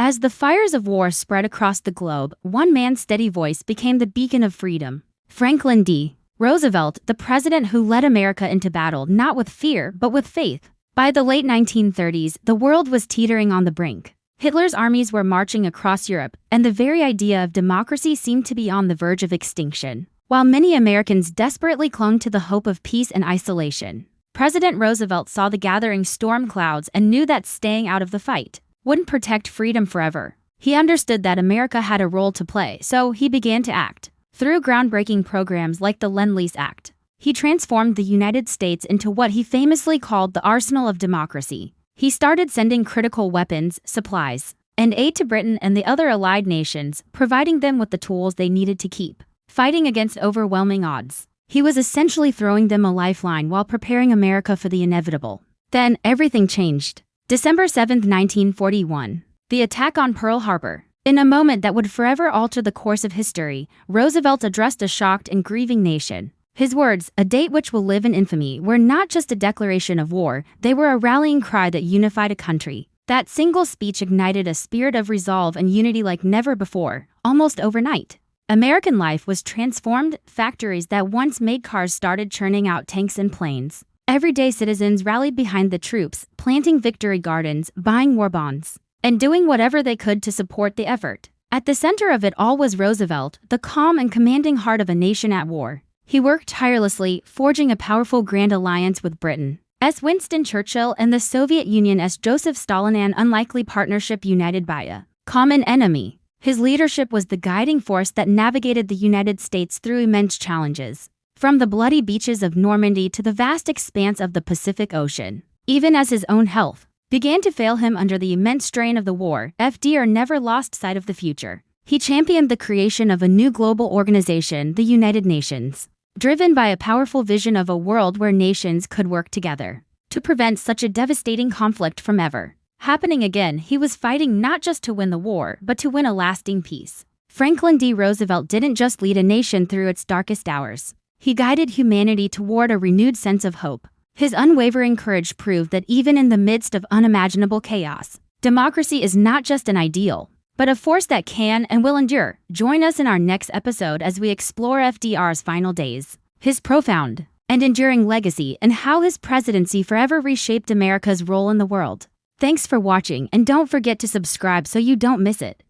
As the fires of war spread across the globe, one man's steady voice became the beacon of freedom. Franklin D. Roosevelt, the president who led America into battle not with fear, but with faith. By the late 1930s, the world was teetering on the brink. Hitler's armies were marching across Europe, and the very idea of democracy seemed to be on the verge of extinction. While many Americans desperately clung to the hope of peace and isolation, President Roosevelt saw the gathering storm clouds and knew that staying out of the fight wouldn't protect freedom forever. He understood that America had a role to play, so he began to act. Through groundbreaking programs like the Lend-Lease Act, he transformed the United States into what he famously called the arsenal of democracy. He started sending critical weapons, supplies, and aid to Britain and the other allied nations, providing them with the tools they needed to keep fighting against overwhelming odds. He was essentially throwing them a lifeline while preparing America for the inevitable. Then, everything changed. December 7, 1941. The attack on Pearl Harbor. In a moment that would forever alter the course of history, Roosevelt addressed a shocked and grieving nation. His words, a date which will live in infamy, were not just a declaration of war, they were a rallying cry that unified a country. That single speech ignited a spirit of resolve and unity like never before, almost overnight. American life was transformed. Factories that once made cars started churning out tanks and planes. Everyday citizens rallied behind the troops, planting victory gardens, buying war bonds, and doing whatever they could to support the effort. At the center of it all was Roosevelt, the calm and commanding heart of a nation at war. He worked tirelessly, forging a powerful grand alliance with Britain as Winston Churchill and the Soviet Union as Joseph Stalin, an unlikely partnership united by a common enemy. His leadership was the guiding force that navigated the United States through immense challenges, from the bloody beaches of Normandy to the vast expanse of the Pacific Ocean. Even as his own health began to fail him under the immense strain of the war, FDR never lost sight of the future. He championed the creation of a new global organization, the United Nations, driven by a powerful vision of a world where nations could work together to prevent such a devastating conflict from ever happening again. He was fighting not just to win the war, but to win a lasting peace. Franklin D. Roosevelt didn't just lead a nation through its darkest hours. He guided humanity toward a renewed sense of hope. His unwavering courage proved that even in the midst of unimaginable chaos, democracy is not just an ideal, but a force that can and will endure. Join us in our next episode as we explore FDR's final days, his profound and enduring legacy, and how his presidency forever reshaped America's role in the world. Thanks for watching, and don't forget to subscribe so you don't miss it.